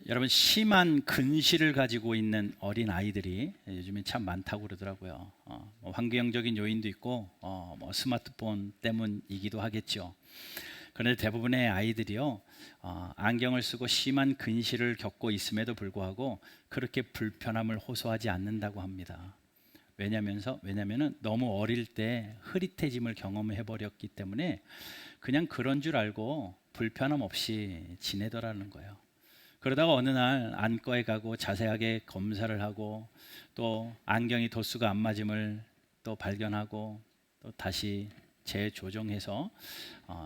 여러분, 심한 근시를 가지고 있는 어린 아이들이 요즘에 참 많다고 그러더라고요. 환경적인 요인도 있고 스마트폰 때문이기도 하겠죠. 그런데 대부분의 아이들이요, 안경을 쓰고 심한 근시를 겪고 있음에도 불구하고 그렇게 불편함을 호소하지 않는다고 합니다. 왜냐면은 너무 어릴 때 흐릿해짐을 경험해 버렸기 때문에 그냥 그런 줄 알고 불편함 없이 지내더라는 거예요. 그러다가 어느 날 안과에 가고 자세하게 검사를 하고 또 안경이 도수가 안 맞음을 또 발견하고 또 다시 재조정해서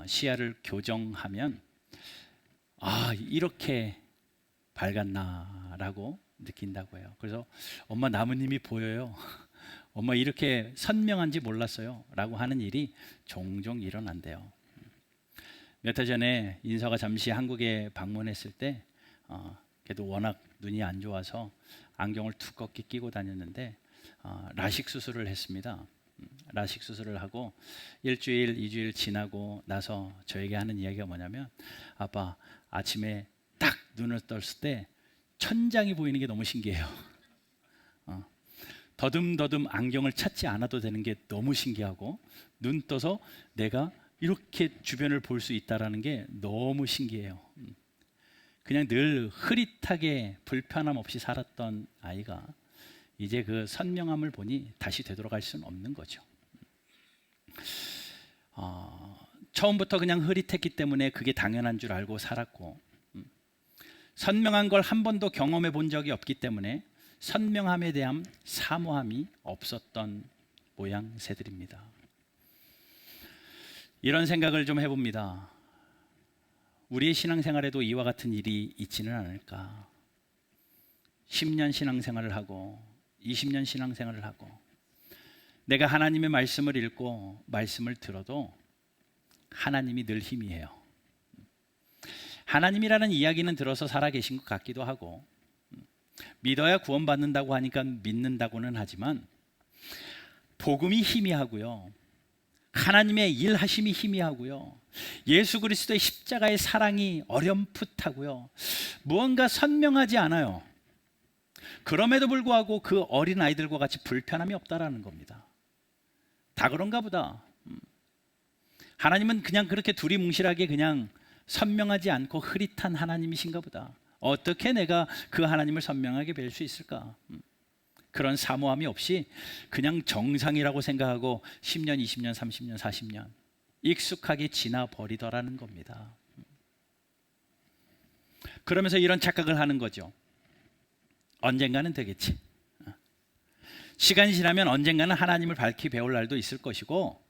시야를 교정하면 이렇게 밝았나라고 느낀다고 해요. 그래서 엄마, 나무님이 보여요. 엄마, 이렇게 선명한지 몰랐어요 라고 하는 일이 종종 일어난대요. 몇 해 전에 인서가 잠시 한국에 방문했을 때 그래도 워낙 눈이 안 좋아서 안경을 두껍게 끼고 다녔는데 라식 수술을 했습니다. 라식 수술을 하고 일주일, 2주일 지나고 나서 저에게 하는 이야기가 뭐냐면, 아빠, 아침에 딱 눈을 떴을 때 천장이 보이는 게 너무 신기해요. 더듬더듬 안경을 찾지 않아도 되는 게 너무 신기하고, 눈 떠서 내가 이렇게 주변을 볼 수 있다는 게 너무 신기해요. 그냥 늘 흐릿하게 불편함 없이 살았던 아이가 이제 그 선명함을 보니 다시 되돌아갈 수는 없는 거죠. 처음부터 그냥 흐릿했기 때문에 그게 당연한 줄 알고 살았고, 선명한 걸 한 번도 경험해 본 적이 없기 때문에 선명함에 대한 사모함이 없었던 모양새들입니다. 이런 생각을 좀 해봅니다. 우리의 신앙생활에도 이와 같은 일이 있지는 않을까. 10년 신앙생활을 하고 20년 신앙생활을 하고 내가 하나님의 말씀을 읽고 말씀을 들어도 하나님이 늘 희미해요. 하나님이라는 이야기는 들어서 살아계신 것 같기도 하고, 믿어야 구원받는다고 하니까 믿는다고는 하지만 복음이 희미하고요, 하나님의 일하심이 희미하고요, 예수 그리스도의 십자가의 사랑이 어렴풋하고요, 무언가 선명하지 않아요. 그럼에도 불구하고 그 어린 아이들과 같이 불편함이 없다라는 겁니다. 다 그런가 보다. 하나님은 그냥 그렇게 두리뭉실하게 그냥 선명하지 않고 흐릿한 하나님이신가 보다. 어떻게 내가 그 하나님을 선명하게 뵐 수 있을까? 그런 사모함이 없이 그냥 정상이라고 생각하고 10년, 20년, 30년, 40년 익숙하게 지나버리더라는 겁니다. 그러면서 이런 착각을 하는 거죠. 언젠가는 되겠지. 시간이 지나면 언젠가는 하나님을 밝히 배울 날도 있을 것이고,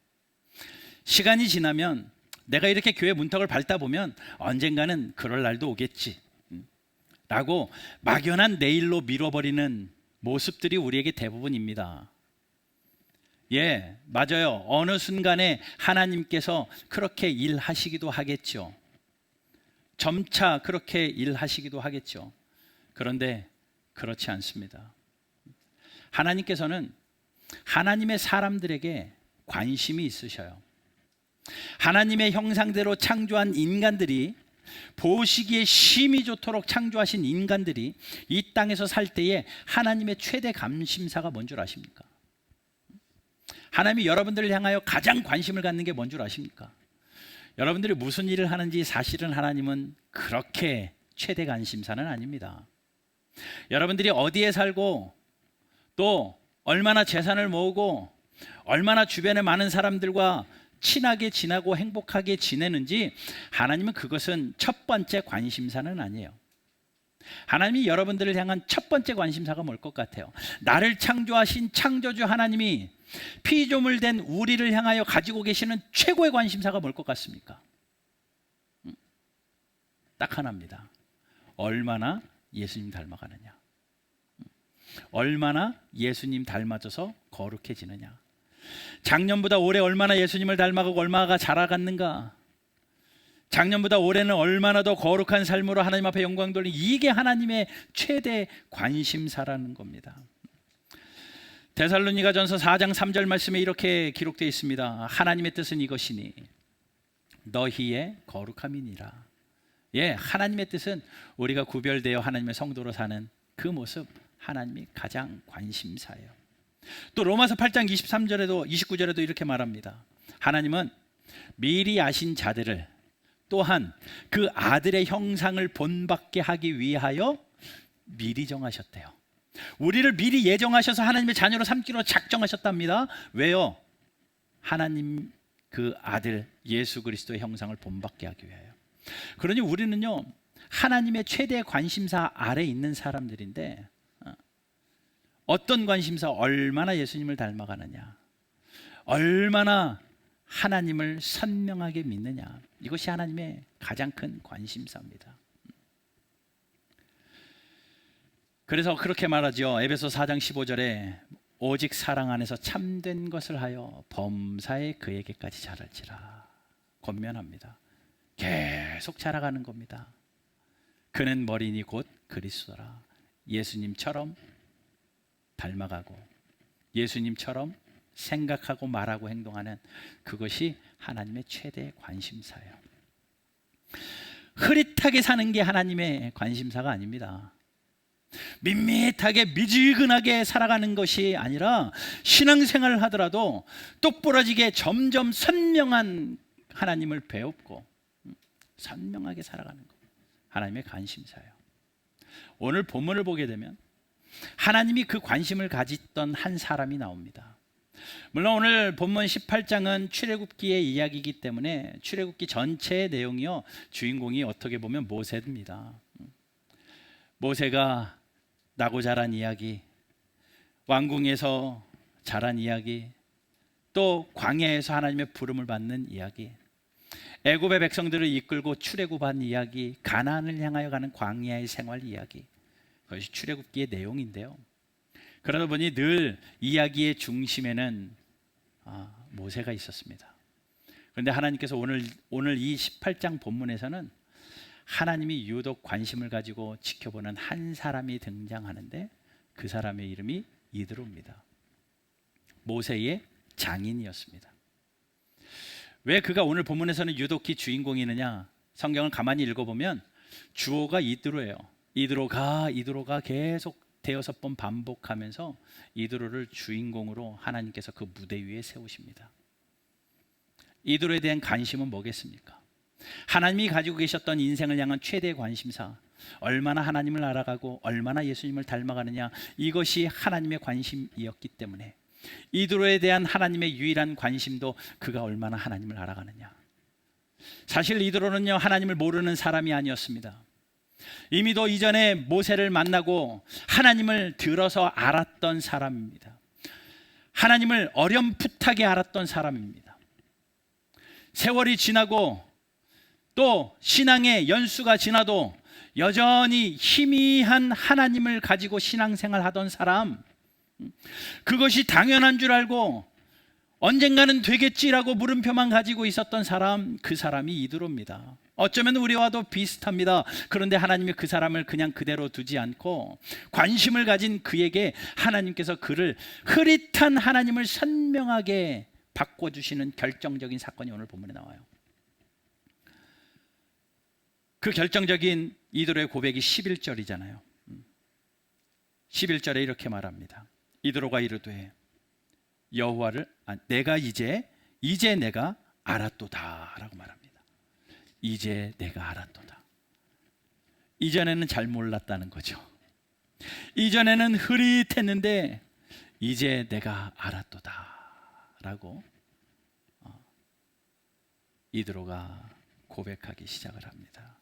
시간이 지나면 내가 이렇게 교회 문턱을 밟다 보면 언젠가는 그럴 날도 오겠지 라고 막연한 내일로 미뤄버리는 모습들이 우리에게 대부분입니다. 예, 맞아요. 어느 순간에 하나님께서 그렇게 일하시기도 하겠죠. 점차 그렇게 일하시기도 하겠죠. 그런데 그렇지 않습니다. 하나님께서는 하나님의 사람들에게 관심이 있으셔요. 하나님의 형상대로 창조한 인간들이, 보시기에 심히 좋도록 창조하신 인간들이 이 땅에서 살 때에 하나님의 최대 관심사가 뭔 줄 아십니까? 하나님이 여러분들을 향하여 가장 관심을 갖는 게 뭔 줄 아십니까? 여러분들이 무슨 일을 하는지 사실은 하나님은 그렇게 최대 관심사는 아닙니다. 여러분들이 어디에 살고 또 얼마나 재산을 모으고 얼마나 주변에 많은 사람들과 친하게 지내고 행복하게 지내는지, 하나님은 그것은 첫 번째 관심사는 아니에요. 하나님이 여러분들을 향한 첫 번째 관심사가 뭘 것 같아요? 나를 창조하신 창조주 하나님이 피조물된 우리를 향하여 가지고 계시는 최고의 관심사가 뭘 것 같습니까? 딱 하나입니다. 얼마나 예수님 닮아가느냐, 얼마나 예수님 닮아져서 거룩해지느냐, 작년보다 올해 얼마나 예수님을 닮아가고 얼마나 자라갔는가, 작년보다 올해는 얼마나 더 거룩한 삶으로 하나님 앞에 영광 돌리는, 이게 하나님의 최대 관심사라는 겁니다. 데살로니가전서 4장 3절 말씀에 이렇게 기록되어 있습니다. 하나님의 뜻은 이것이니 너희의 거룩함이니라. 예, 하나님의 뜻은 우리가 구별되어 하나님의 성도로 사는 그 모습, 하나님이 가장 관심사예요. 또 로마서 8장 23절에도 29절에도 이렇게 말합니다. 하나님은 미리 아신 자들을 또한 그 아들의 형상을 본받게 하기 위하여 미리 정하셨대요. 우리를 미리 예정하셔서 하나님의 자녀로 삼기로 작정하셨답니다. 왜요? 하나님 그 아들 예수 그리스도의 형상을 본받게 하기 위하여. 그러니 우리는요, 하나님의 최대 관심사 아래 있는 사람들인데, 어떤 관심사? 얼마나 예수님을 닮아가느냐, 얼마나 하나님을 선명하게 믿느냐, 이것이 하나님의 가장 큰 관심사입니다. 그래서 그렇게 말하죠. 에베소 4장 15절에 오직 사랑 안에서 참된 것을 하여 범사에 그에게까지 자랄지라 권면합니다. 계속 자라가는 겁니다. 그는 머리니 곧 그리스도라. 예수님처럼 닮아가고 예수님처럼 생각하고 말하고 행동하는 그것이 하나님의 최대 관심사예요. 흐릿하게 사는 게 하나님의 관심사가 아닙니다. 밋밋하게 미지근하게 살아가는 것이 아니라 신앙생활을 하더라도 똑부러지게 점점 선명한 하나님을 배웠고 선명하게 살아가는 것, 하나님의 관심사예요. 오늘 본문을 보게 되면 하나님이 그 관심을 가졌던 한 사람이 나옵니다. 물론 오늘 본문 18장은 출애굽기의 이야기이기 때문에 출애굽기 전체의 내용이요, 주인공이 어떻게 보면 모세입니다. 모세가 나고 자란 이야기, 왕궁에서 자란 이야기, 또 광야에서 하나님의 부름을 받는 이야기, 애굽의 백성들을 이끌고 출애굽한 이야기, 가나안을 향하여 가는 광야의 생활 이야기, 그것이 출애굽기의 내용인데요. 그러다 보니 늘 이야기의 중심에는 모세가 있었습니다. 그런데 하나님께서 오늘 이 18장 본문에서는 하나님이 유독 관심을 가지고 지켜보는 한 사람이 등장하는데 그 사람의 이름이 이드로입니다. 모세의 장인이었습니다. 왜 그가 오늘 본문에서는 유독히 주인공이느냐? 성경을 가만히 읽어보면 주어가 이드로예요. 이드로가 계속 대여섯 번 반복하면서 이드로를 주인공으로 하나님께서 그 무대 위에 세우십니다. 이드로에 대한 관심은 뭐겠습니까? 하나님이 가지고 계셨던 인생을 향한 최대의 관심사, 얼마나 하나님을 알아가고 얼마나 예수님을 닮아가느냐, 이것이 하나님의 관심이었기 때문에 이드로에 대한 하나님의 유일한 관심도 그가 얼마나 하나님을 알아가느냐. 사실 이드로는요, 하나님을 모르는 사람이 아니었습니다. 이미도 이전에 모세를 만나고 하나님을 들어서 알았던 사람입니다. 하나님을 어렴풋하게 알았던 사람입니다. 세월이 지나고 또 신앙의 연수가 지나도 여전히 희미한 하나님을 가지고 신앙생활 하던 사람, 그것이 당연한 줄 알고 언젠가는 되겠지라고 물음표만 가지고 있었던 사람, 그 사람이 이드로입니다. 어쩌면 우리와도 비슷합니다. 그런데 하나님이 그 사람을 그냥 그대로 두지 않고 관심을 가진 그에게 하나님께서 그를 흐릿한 하나님을 선명하게 바꿔주시는 결정적인 사건이 오늘 본문에 나와요. 그 결정적인 이드로의 고백이 11절이잖아요. 11절에 이렇게 말합니다. 이드로가 이르되 여호와를 내가 이제 내가 알았도다 라고 말합니다. 이제 내가 알았도다. 이전에는 잘 몰랐다는 거죠. 이전에는 흐릿했는데 이제 내가 알았도다 라고 이드로가 고백하기 시작을 합니다.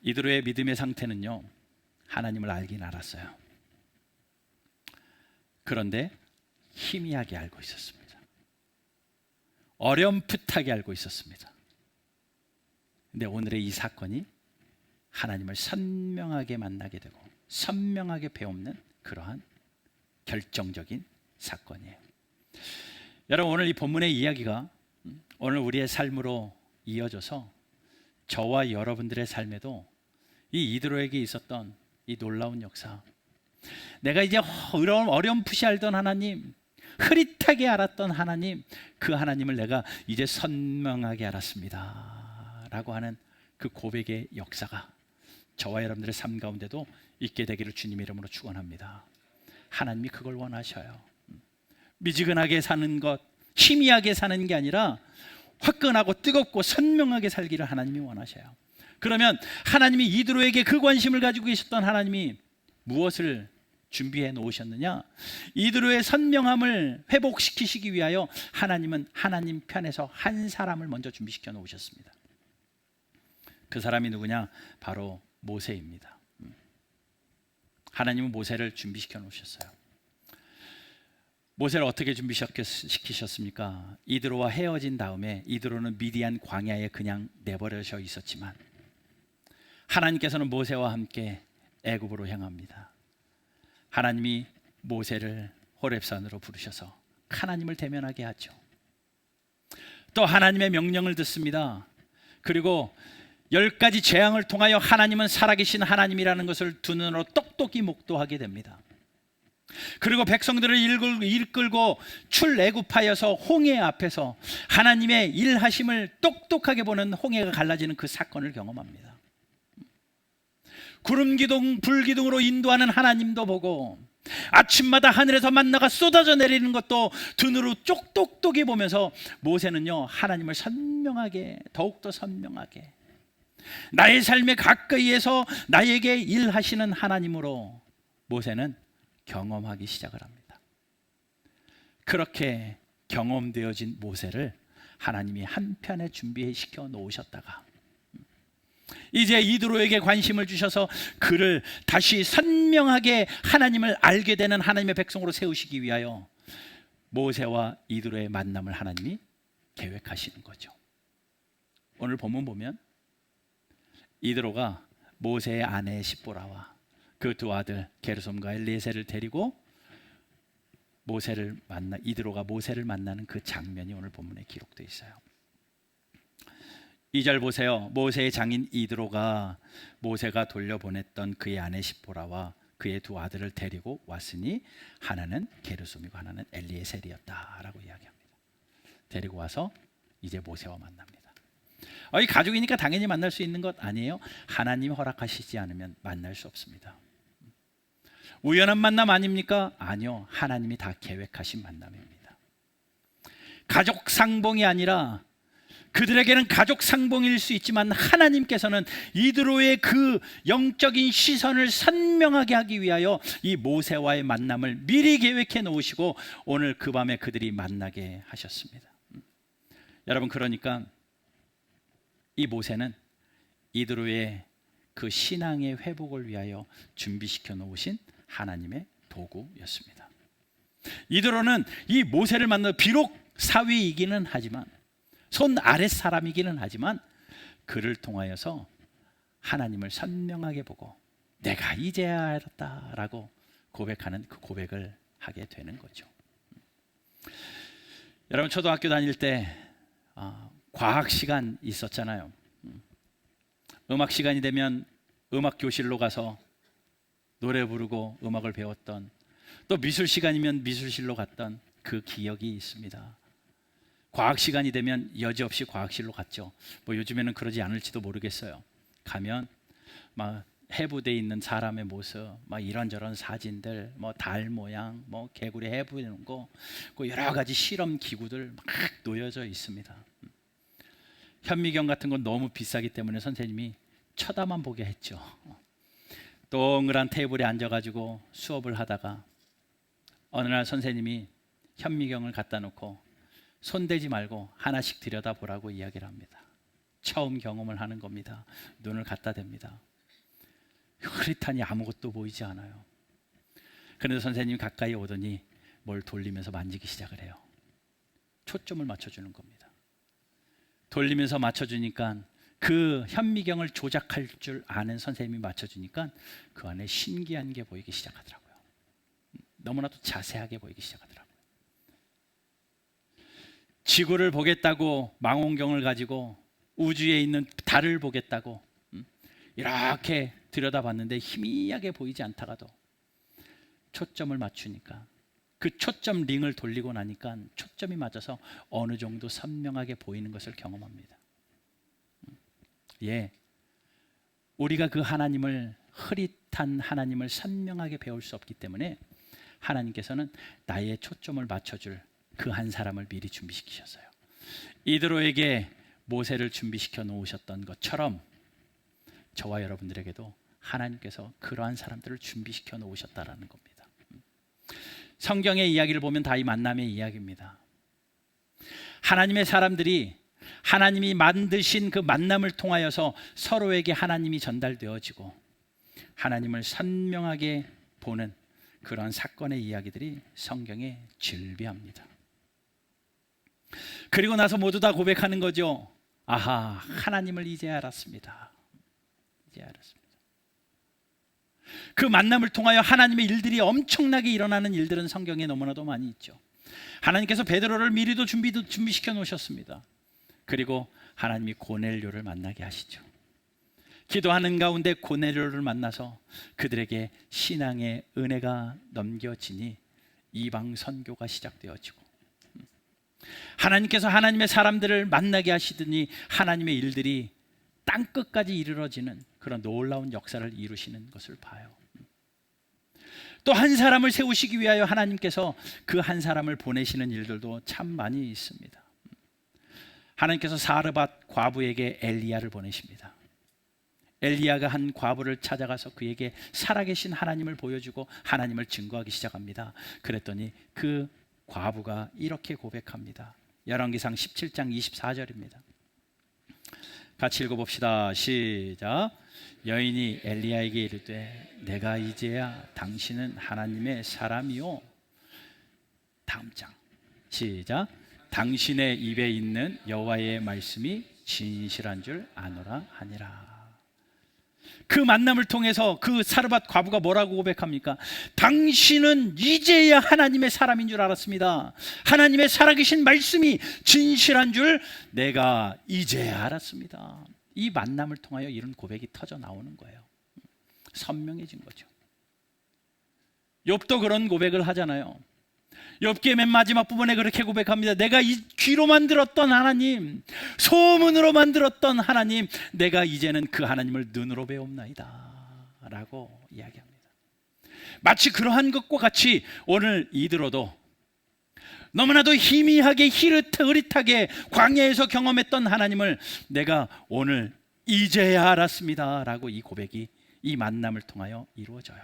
이드로의 믿음의 상태는요, 하나님을 알긴 알았어요. 그런데 희미하게 알고 있었습니다. 어렴풋하게 알고 있었습니다. 근데 오늘의 이 사건이 하나님을 선명하게 만나게 되고 선명하게 배우는 그러한 결정적인 사건이에요. 여러분, 오늘 이 본문의 이야기가 오늘 우리의 삶으로 이어져서 저와 여러분들의 삶에도 이 이드로에게 있었던 이 놀라운 역사, 내가 이제 어렴풋이 알던 하나님, 흐릿하게 알았던 하나님, 그 하나님을 내가 이제 선명하게 알았습니다 라고 하는 그 고백의 역사가 저와 여러분들의 삶 가운데도 있게 되기를 주님의 이름으로 축원합니다. 하나님이 그걸 원하셔요. 미지근하게 사는 것, 희미하게 사는 게 아니라 화끈하고 뜨겁고 선명하게 살기를 하나님이 원하셔요. 그러면 하나님이 이드로에게 그 관심을 가지고 계셨던 하나님이 무엇을 준비해 놓으셨느냐? 이드로의 선명함을 회복시키시기 위하여 하나님은 하나님 편에서 한 사람을 먼저 준비시켜 놓으셨습니다. 그 사람이 누구냐? 바로 모세입니다. 하나님은 모세를 준비시켜 놓으셨어요. 모세를 어떻게 준비시키셨습니까? 이드로와 헤어진 다음에 이드로는 미디안 광야에 그냥 내버려져 있었지만 하나님께서는 모세와 함께 애굽으로 향합니다. 하나님이 모세를 호렙산으로 부르셔서 하나님을 대면하게 하죠. 또 하나님의 명령을 듣습니다. 그리고 10가지 재앙을 통하여 하나님은 살아계신 하나님이라는 것을 두 눈으로 똑똑히 목도하게 됩니다. 그리고 백성들을 이끌고 출애굽하여서 홍해 앞에서 하나님의 일하심을 똑똑하게 보는 홍해가 갈라지는 그 사건을 경험합니다. 구름 기둥, 불 기둥으로 인도하는 하나님도 보고 아침마다 하늘에서 만나가 쏟아져 내리는 것도 두 눈으로 똑똑히 보면서 모세는요 하나님을 선명하게, 더욱더 선명하게 나의 삶에 가까이에서 나에게 일하시는 하나님으로 모세는 경험하기 시작을 합니다. 그렇게 경험되어진 모세를 하나님이 한편에 준비시켜 놓으셨다가 이제 이드로에게 관심을 주셔서 그를 다시 선명하게 하나님을 알게 되는 하나님의 백성으로 세우시기 위하여 모세와 이드로의 만남을 하나님이 계획하시는 거죠. 오늘 본문 보면 이드로가 모세의 아내 십보라와 그 두 아들 게르솜과 엘리에셀을 데리고 이드로가 모세를 만나는 그 장면이 오늘 본문에 기록되어 있어요. 2절 보세요. 모세의 장인 이드로가 모세가 돌려보냈던 그의 아내 십보라와 그의 두 아들을 데리고 왔으니 하나는 게르솜이고 하나는 엘리에셀이었다라고 이야기합니다. 데리고 와서 이제 모세와 만납니다. 이 가족이니까 당연히 만날 수 있는 것 아니에요? 하나님이 허락하시지 않으면 만날 수 없습니다. 우연한 만남 아닙니까? 아니요, 하나님이 다 계획하신 만남입니다. 가족 상봉이 아니라 그들에게는 가족 상봉일 수 있지만 하나님께서는 이드로의 그 영적인 시선을 선명하게 하기 위하여 이 모세와의 만남을 미리 계획해 놓으시고 오늘 그 밤에 그들이 만나게 하셨습니다. 여러분, 그러니까 이 모세는 이드로의 그 신앙의 회복을 위하여 준비시켜 놓으신 하나님의 도구였습니다. 이드로는 이 모세를 만나 비록 사위이기는 하지만 손 아랫 사람이기는 하지만 그를 통하여서 하나님을 선명하게 보고 내가 이제야 알았다라고 고백하는 그 고백을 하게 되는 거죠. 여러분, 초등학교 다닐 때 과학 시간 있었잖아요. 음악 시간이 되면 음악 교실로 가서 노래 부르고 음악을 배웠던, 또 미술 시간이면 미술실로 갔던 그 기억이 있습니다. 과학 시간이 되면 여지없이 과학실로 갔죠. 뭐 요즘에는 그러지 않을지도 모르겠어요. 가면 막 해부돼 있는 사람의 모습, 막 이런저런 사진들, 뭐 달 모양, 뭐 개구리 해부되는 거, 그 여러 가지 실험 기구들 막 놓여져 있습니다. 현미경 같은 건 너무 비싸기 때문에 선생님이 쳐다만 보게 했죠. 동그란 테이블에 앉아가지고 수업을 하다가 어느 날 선생님이 현미경을 갖다 놓고 손대지 말고 하나씩 들여다보라고 이야기를 합니다. 처음 경험을 하는 겁니다. 눈을 갖다 댑니다. 흐릿하니 아무것도 보이지 않아요. 그런데 선생님이 가까이 오더니 뭘 돌리면서 만지기 시작을 해요. 초점을 맞춰주는 겁니다. 돌리면서 맞춰주니까 그 현미경을 조작할 줄 아는 선생님이 맞춰주니까 그 안에 신기한 게 보이기 시작하더라고요. 너무나도 자세하게 보이기 시작하더라고요. 지구를 보겠다고 망원경을 가지고 우주에 있는 달을 보겠다고 이렇게 들여다봤는데 희미하게 보이지 않다가도 초점을 맞추니까 그 초점 링을 돌리고 나니까 초점이 맞아서 어느 정도 선명하게 보이는 것을 경험합니다. 예, 우리가 그 하나님을, 흐릿한 하나님을 선명하게 배울 수 없기 때문에 하나님께서는 나의 초점을 맞춰줄 그 한 사람을 미리 준비시키셨어요. 이드로에게 모세를 준비시켜 놓으셨던 것처럼 저와 여러분들에게도 하나님께서 그러한 사람들을 준비시켜 놓으셨다라는 겁니다. 성경의 이야기를 보면 다 이 만남의 이야기입니다. 하나님의 사람들이 하나님이 만드신 그 만남을 통하여서 서로에게 하나님이 전달되어지고 하나님을 선명하게 보는 그런 사건의 이야기들이 성경에 즐비합니다. 그리고 나서 모두 다 고백하는 거죠. 아하, 하나님을 이제 알았습니다. 이제 알았습니다. 그 만남을 통하여 하나님의 일들이 엄청나게 일어나는 일들은 성경에 너무나도 많이 있죠. 하나님께서 베드로를 미리도 준비시켜 놓으셨습니다. 그리고 하나님이 고넬료를 만나게 하시죠. 기도하는 가운데 고넬료를 만나서 그들에게 신앙의 은혜가 넘겨지니 이방 선교가 시작되어지고, 하나님께서 하나님의 사람들을 만나게 하시더니 하나님의 일들이 땅끝까지 이르러지는 그런 놀라운 역사를 이루시는 것을 봐요. 또 한 사람을 세우시기 위하여 하나님께서 그 한 사람을 보내시는 일들도 참 많이 있습니다. 하나님께서 사르밧 과부에게 엘리야를 보내십니다. 엘리야가 한 과부를 찾아가서 그에게 살아계신 하나님을 보여주고 하나님을 증거하기 시작합니다. 그랬더니 그 과부가 이렇게 고백합니다. 열왕기상 17장 24절입니다. 같이 읽어봅시다. 시작. 여인이 엘리야에게 이르되 내가 이제야 당신은 하나님의 사람이요. 다음 장 시작. 당신의 입에 있는 여호와의 말씀이 진실한 줄 아노라 하니라. 그 만남을 통해서 그 사르밧 과부가 뭐라고 고백합니까? 당신은 이제야 하나님의 사람인 줄 알았습니다. 하나님의 살아계신 말씀이 진실한 줄 내가 이제야 알았습니다. 이 만남을 통하여 이런 고백이 터져 나오는 거예요. 선명해진 거죠. 욥도 그런 고백을 하잖아요. 욥기의 맨 마지막 부분에 그렇게 고백합니다. 내가 이 귀로만 들었던 하나님, 소문으로만 들었던 하나님, 내가 이제는 그 하나님을 눈으로 배웁나이다 라고 이야기합니다. 마치 그러한 것과 같이 오늘 이드로도 너무나도 희미하게 흐릿하게 광야에서 경험했던 하나님을 내가 오늘 이제야 알았습니다 라고 이 고백이 이 만남을 통하여 이루어져요.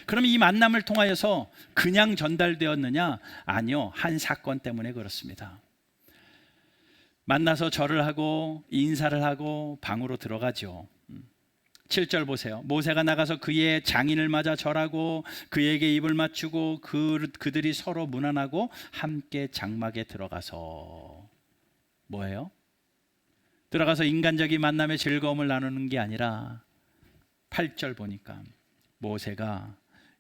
그럼 이 만남을 통하여서 그냥 전달되었느냐? 아니요, 한 사건 때문에 그렇습니다. 만나서 절을 하고 인사를 하고 방으로 들어가죠. 7절 보세요. 모세가 나가서 그의 장인을 맞아 절하고 그에게 입을 맞추고 그들이 서로 문안하고 함께 장막에 들어가서 뭐예요? 들어가서 인간적인 만남의 즐거움을 나누는 게 아니라 8절 보니까 모세가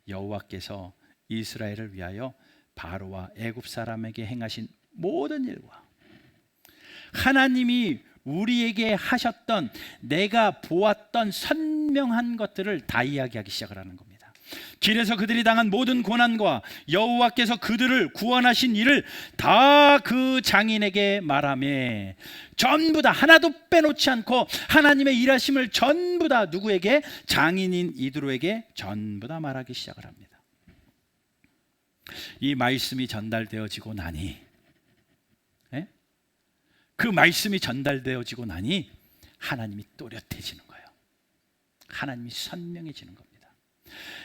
여호와께서 이스라엘을 위하여 바로와 애굽 사람에게 행하신 모든 일과 하나님이 우리에게 하셨던 내가 보았던 선명한 것들을 다 이야기하기 시작을 하는 겁니다. 길에서 그들이 당한 모든 고난과 여호와께서 그들을 구원하신 일을 다 그 장인에게 말하며 전부 다 하나도 빼놓지 않고 하나님의 일하심을 전부 다 누구에게? 장인인 이드로에게 전부 다 말하기 시작을 합니다. 이 말씀이 전달되어지고 나니 그 말씀이 전달되어지고 나니 하나님이 또렷해지는 거예요. 하나님이 선명해지는 겁니다.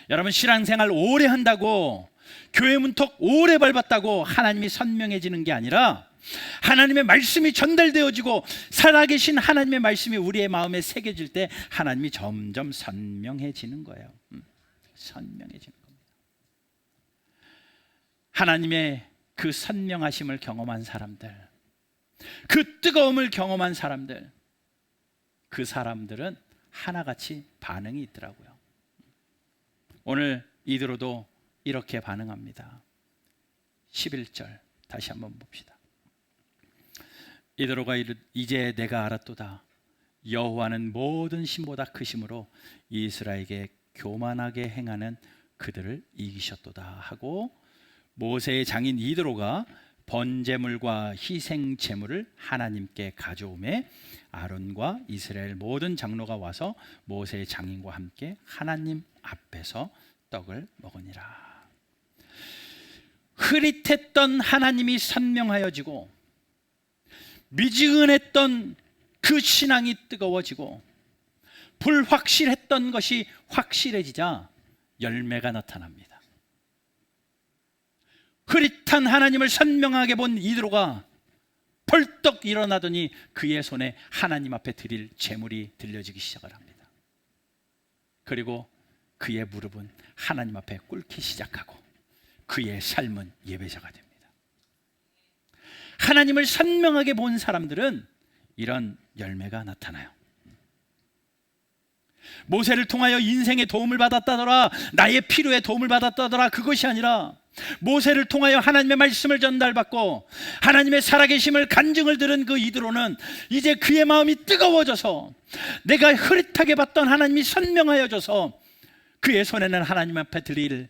여러분, 신앙생활 오래 한다고 교회 문턱 오래 밟았다고 하나님이 선명해지는 게 아니라 하나님의 말씀이 전달되어지고 살아계신 하나님의 말씀이 우리의 마음에 새겨질 때 하나님이 점점 선명해지는 거예요. 선명해지는 겁니다. 하나님의 그 선명하심을 경험한 사람들, 그 뜨거움을 경험한 사람들, 그 사람들은 하나같이 반응이 있더라고요. 오늘 이드로도 이렇게 반응합니다. 11절 다시 한번 봅시다. 이드로가 이제 내가 알았도다. 여호와는 모든 신보다 크심으로 이스라엘에게 교만하게 행하는 그들을 이기셨도다 하고 모세의 장인 이드로가 번제물과 희생 제물을 하나님께 가져오매 아론과 이스라엘 모든 장로가 와서 모세의 장인과 함께 하나님 앞에서 떡을 먹으니라. 흐릿했던 하나님이 선명하여지고 미지근했던 그 신앙이 뜨거워지고 불확실했던 것이 확실해지자 열매가 나타납니다. 흐릿한 하나님을 선명하게 본 이드로가 벌떡 일어나더니 그의 손에 하나님 앞에 드릴 제물이 들려지기 시작을 합니다. 그리고 그의 무릎은 하나님 앞에 꿇기 시작하고 그의 삶은 예배자가 됩니다. 하나님을 선명하게 본 사람들은 이런 열매가 나타나요. 모세를 통하여 인생의 도움을 받았다더라, 나의 필요에 도움을 받았다더라, 그것이 아니라 모세를 통하여 하나님의 말씀을 전달받고 하나님의 살아계심을 간증을 들은 그 이드로는 이제 그의 마음이 뜨거워져서 내가 흐릿하게 봤던 하나님이 선명하여져서 그의 손에는 하나님 앞에 드릴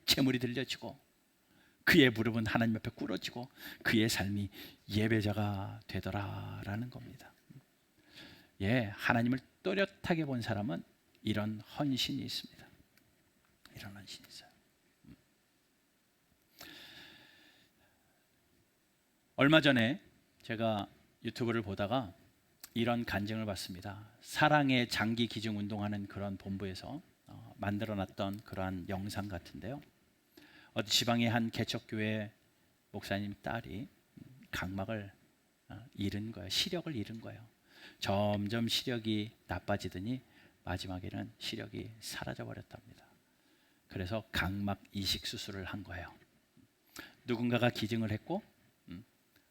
제물이 들려지고 그의 무릎은 하나님 앞에 꿇어지고 그의 삶이 예배자가 되더라라는 겁니다. 예, 하나님을 또렷하게 본 사람은 이런 헌신이 있습니다. 이런 헌신이 있어요. 얼마 전에 제가 유튜브를 보다가 이런 간증을 봤습니다. 사랑의 장기 기증 운동하는 그런 본부에서 만들어놨던 그러한 영상 같은데요. 어디 지방의 한 개척교회 목사님 딸이 각막을 잃은 거예요. 시력을 잃은 거예요. 점점 시력이 나빠지더니 마지막에는 시력이 사라져 버렸답니다. 그래서 각막 이식 수술을 한 거예요. 누군가가 기증을 했고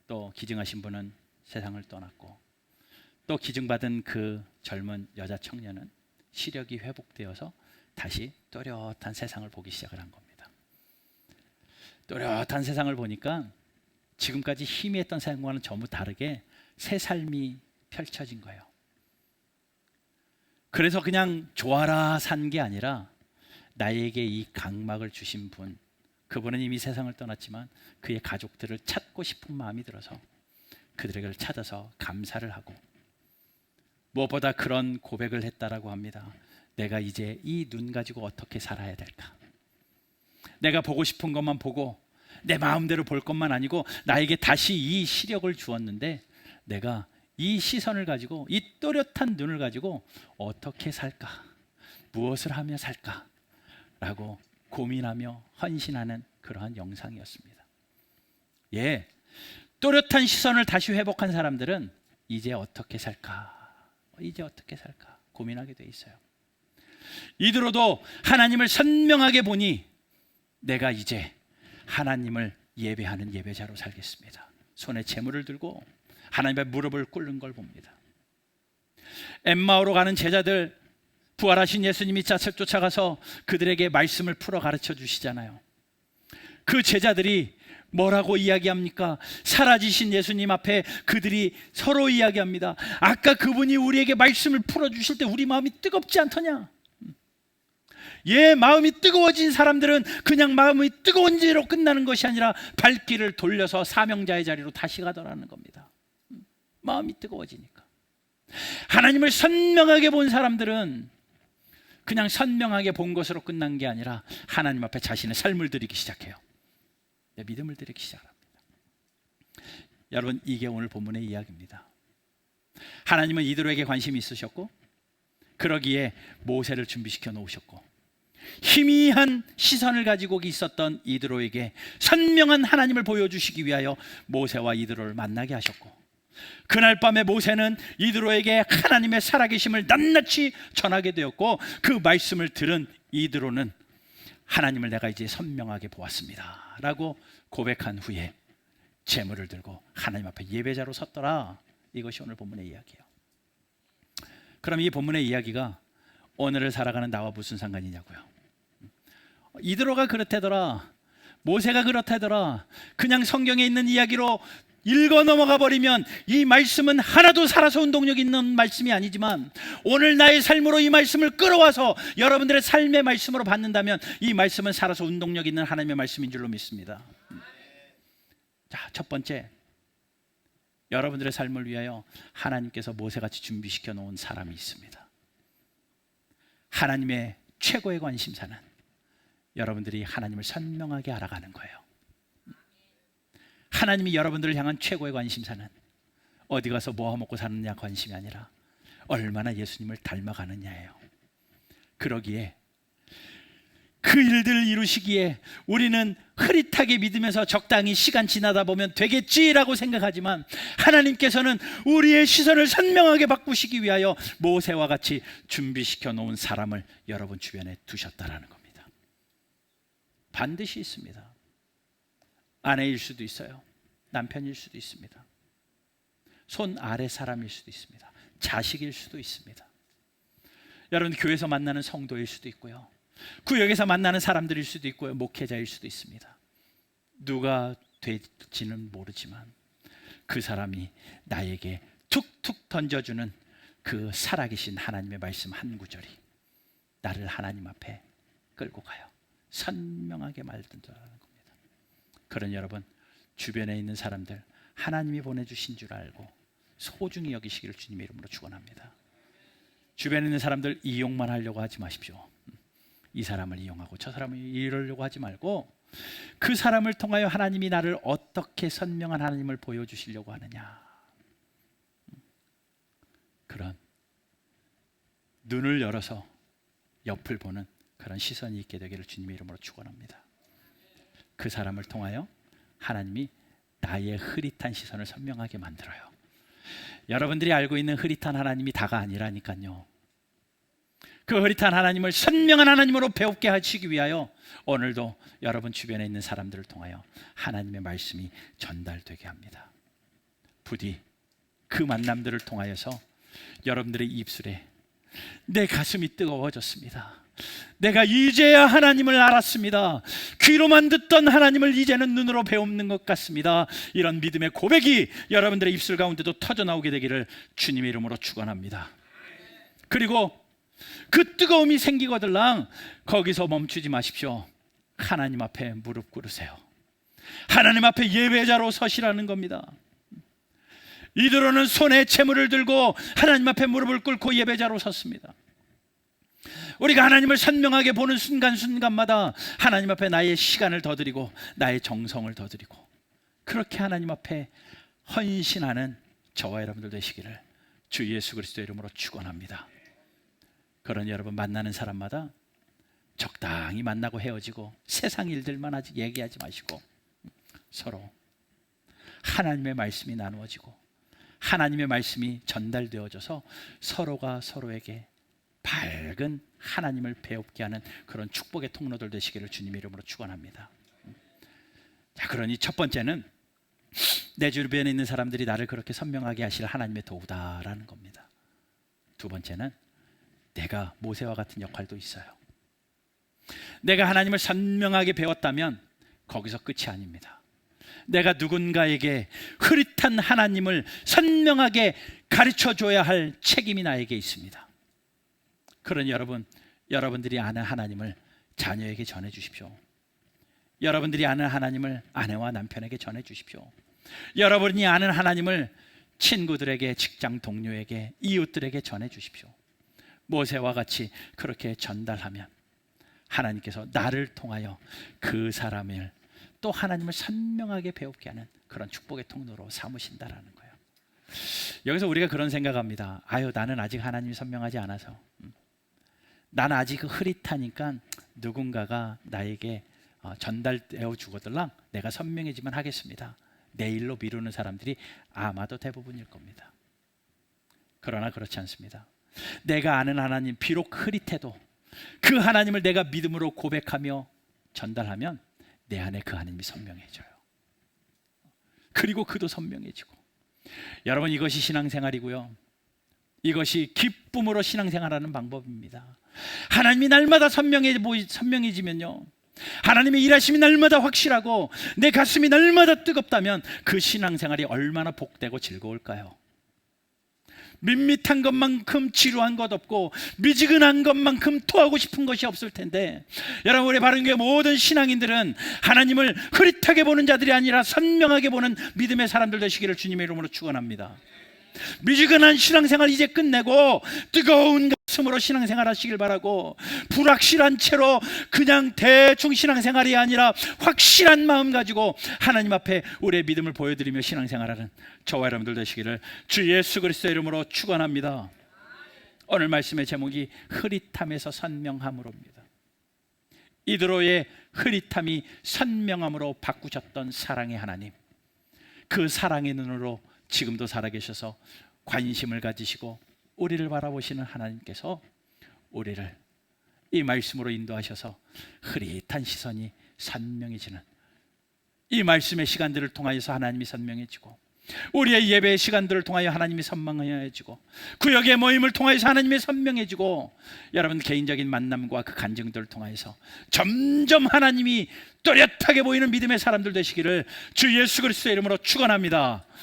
또 기증하신 분은 세상을 떠났고 또 기증받은 그 젊은 여자 청년은 시력이 회복되어서 다시 또렷한 세상을 보기 시작을 한 겁니다. 또렷한 세상을 보니까 지금까지 희미했던 세상과는 전부 다르게 새 삶이 펼쳐진 거예요. 그래서 그냥 좋아라 산 게 아니라 나에게 이 각막을 주신 분, 그분은 이미 세상을 떠났지만 그의 가족들을 찾고 싶은 마음이 들어서 그들에게 찾아서 감사를 하고 무엇보다 그런 고백을 했다라고 합니다. 내가 이제 이 눈 가지고 어떻게 살아야 될까? 내가 보고 싶은 것만 보고 내 마음대로 볼 것만 아니고 나에게 다시 이 시력을 주었는데 내가 이 시선을 가지고 이 또렷한 눈을 가지고 어떻게 살까? 무엇을 하며 살까? 라고 고민하며 헌신하는 그러한 영상이었습니다. 예, 또렷한 시선을 다시 회복한 사람들은 이제 어떻게 살까? 이제 어떻게 살까? 고민하게 돼 있어요. 이드로도 하나님을 선명하게 보니 내가 이제 하나님을 예배하는 예배자로 살겠습니다. 손에 제물을 들고 하나님의 무릎을 꿇는 걸 봅니다. 엠마오로 가는 제자들, 부활하신 예수님이 쫓아가서 그들에게 말씀을 풀어 가르쳐 주시잖아요. 그 제자들이 뭐라고 이야기합니까? 사라지신 예수님 앞에 그들이 서로 이야기합니다. 아까 그분이 우리에게 말씀을 풀어 주실 때 우리 마음이 뜨겁지 않더냐? 예, 마음이 뜨거워진 사람들은 그냥 마음이 뜨거운 채로 끝나는 것이 아니라 발길을 돌려서 사명자의 자리로 다시 가더라는 겁니다. 마음이 뜨거워지니까. 하나님을 선명하게 본 사람들은 그냥 선명하게 본 것으로 끝난 게 아니라 하나님 앞에 자신의 삶을 드리기 시작해요. 믿음을 드리기 시작합니다. 여러분, 이게 오늘 본문의 이야기입니다. 하나님은 이드로에게 관심이 있으셨고 그러기에 모세를 준비시켜 놓으셨고 희미한 시선을 가지고 있었던 이드로에게 선명한 하나님을 보여주시기 위하여 모세와 이드로를 만나게 하셨고 그날 밤에 모세는 이드로에게 하나님의 살아계심을 낱낱이 전하게 되었고 그 말씀을 들은 이드로는 하나님을 내가 이제 선명하게 보았습니다 라고 고백한 후에 제물을 들고 하나님 앞에 예배자로 섰더라. 이것이 오늘 본문의 이야기예요. 그럼 이 본문의 이야기가 오늘을 살아가는 나와 무슨 상관이냐고요. 이드로가 그렇다더라, 모세가 그렇다더라, 그냥 성경에 있는 이야기로 읽어 넘어가 버리면 이 말씀은 하나도 살아서 운동력 있는 말씀이 아니지만 오늘 나의 삶으로 이 말씀을 끌어와서 여러분들의 삶의 말씀으로 받는다면 이 말씀은 살아서 운동력 있는 하나님의 말씀인 줄로 믿습니다. 자, 첫 번째, 여러분들의 삶을 위하여 하나님께서 모세같이 준비시켜 놓은 사람이 있습니다. 하나님의 최고의 관심사는 여러분들이 하나님을 선명하게 알아가는 거예요. 하나님이 여러분들을 향한 최고의 관심사는 어디 가서 뭐 먹고 사느냐 관심이 아니라 얼마나 예수님을 닮아가느냐예요. 그러기에 그 일들을 이루시기에 우리는 흐릿하게 믿으면서 적당히 시간 지나다 보면 되겠지라고 생각하지만, 하나님께서는 우리의 시선을 선명하게 바꾸시기 위하여 모세와 같이 준비시켜 놓은 사람을 여러분 주변에 두셨다라는 겁니다. 반드시 있습니다. 아내일 수도 있어요. 남편일 수도 있습니다. 손 아래 사람일 수도 있습니다. 자식일 수도 있습니다. 여러분 교회에서 만나는 성도일 수도 있고요, 구역에서 만나는 사람들일 수도 있고요, 목회자일 수도 있습니다. 누가 될지는 모르지만 그 사람이 나에게 툭툭 던져주는 그 살아계신 하나님의 말씀 한 구절이 나를 하나님 앞에 끌고 가요. 선명하게 말든다라는 겁니다. 그런 여러분 주변에 있는 사람들 하나님이 보내주신 줄 알고 소중히 여기시기를 주님의 이름으로 축원합니다. 주변에 있는 사람들 이용만 하려고 하지 마십시오. 이 사람을 이용하고 저 사람을 이러려고 하지 말고 그 사람을 통하여 하나님이 나를 어떻게 선명한 하나님을 보여주시려고 하느냐, 그런 눈을 열어서 옆을 보는 그런 시선이 있게 되기를 주님의 이름으로 축원합니다. 그 사람을 통하여 하나님이 나의 흐릿한 시선을 선명하게 만들어요. 여러분들이 알고 있는 흐릿한 하나님이 다가 아니라니까요. 그 흐릿한 하나님을 선명한 하나님으로 배웁게 하시기 위하여 오늘도 여러분 주변에 있는 사람들을 통하여 하나님의 말씀이 전달되게 합니다. 부디 그 만남들을 통하여서 여러분들의 입술에 내 가슴이 뜨거워졌습니다. 내가 이제야 하나님을 알았습니다. 귀로만 듣던 하나님을 이제는 눈으로 배우는 것 같습니다. 이런 믿음의 고백이 여러분들의 입술 가운데도 터져나오게 되기를 주님의 이름으로 축원합니다. 그리고 그 뜨거움이 생기거들랑 거기서 멈추지 마십시오. 하나님 앞에 무릎 꿇으세요. 하나님 앞에 예배자로 서시라는 겁니다. 이들은 손에 재물을 들고 하나님 앞에 무릎을 꿇고 예배자로 섰습니다. 우리가 하나님을 선명하게 보는 순간순간마다 하나님 앞에 나의 시간을 더 드리고 나의 정성을 더 드리고 그렇게 하나님 앞에 헌신하는 저와 여러분들 되시기를 주 예수 그리스도의 이름으로 축원합니다. 그런 여러분 만나는 사람마다 적당히 만나고 헤어지고 세상 일들만 아직 얘기하지 마시고 서로 하나님의 말씀이 나누어지고 하나님의 말씀이 전달되어져서 서로가 서로에게 밝은 하나님을 배웁게 하는 그런 축복의 통로들 되시기를 주님의 이름으로 축원합니다. 자, 그러니 첫 번째는 내 주변에 있는 사람들이 나를 그렇게 선명하게 하실 하나님의 도구다라는 겁니다. 두 번째는 내가 모세와 같은 역할도 있어요. 내가 하나님을 선명하게 배웠다면 거기서 끝이 아닙니다. 내가 누군가에게 흐릿한 하나님을 선명하게 가르쳐줘야 할 책임이 나에게 있습니다. 그러니 여러분들이 아는 하나님을 자녀에게 전해주십시오. 여러분들이 아는 하나님을 아내와 남편에게 전해주십시오. 여러분이 아는 하나님을 친구들에게, 직장 동료에게, 이웃들에게 전해주십시오. 모세와 같이 그렇게 전달하면 하나님께서 나를 통하여 그 사람을 또 하나님을 선명하게 배우게 하는 그런 축복의 통로로 삼으신다라는 거예요. 여기서 우리가 그런 생각합니다. 아유, 나는 아직 하나님이 선명하지 않아서, 나는 아직 흐릿하니까 누군가가 나에게 전달되어 주거들랑 내가 선명해지만 하겠습니다. 내일로 미루는 사람들이 아마도 대부분일 겁니다. 그러나 그렇지 않습니다. 내가 아는 하나님, 비록 흐릿해도 그 하나님을 내가 믿음으로 고백하며 전달하면 내 안에 그 하나님이 선명해져요. 그리고 그도 선명해지고. 여러분, 이것이 신앙생활이고요, 이것이 기쁨으로 신앙생활하는 방법입니다. 하나님이 날마다 선명해지면요, 하나님의 일하심이 날마다 확실하고 내 가슴이 날마다 뜨겁다면 그 신앙생활이 얼마나 복되고 즐거울까요? 밋밋한 것만큼 지루한 것 없고 미지근한 것만큼 토하고 싶은 것이 없을 텐데, 여러분, 우리 바른교회 모든 신앙인들은 하나님을 흐릿하게 보는 자들이 아니라 선명하게 보는 믿음의 사람들 되시기를 주님의 이름으로 축원합니다. 미지근한 신앙생활 이제 끝내고 뜨거운 가슴으로 신앙생활 하시길 바라고, 불확실한 채로 그냥 대충 신앙생활이 아니라 확실한 마음 가지고 하나님 앞에 우리의 믿음을 보여드리며 신앙생활하는 저와 여러분들 되시기를 주 예수 그리스도의 이름으로 축원합니다. 오늘 말씀의 제목이 흐릿함에서 선명함으로입니다. 이드로의 흐릿함이 선명함으로 바꾸셨던 사랑의 하나님, 그 사랑의 눈으로 지금도 살아계셔서 관심을 가지시고 우리를 바라보시는 하나님께서 우리를 이 말씀으로 인도하셔서 흐릿한 시선이 선명해지는 이 말씀의 시간들을 통하여서 하나님이 선명해지고, 우리의 예배의 시간들을 통하여 하나님이 선명해지고, 구역의 모임을 통하여서 하나님이 선명해지고, 여러분 개인적인 만남과 그 간증들을 통하여서 점점 하나님이 또렷하게 보이는 믿음의 사람들 되시기를 주 예수 그리스도의 이름으로 축원합니다.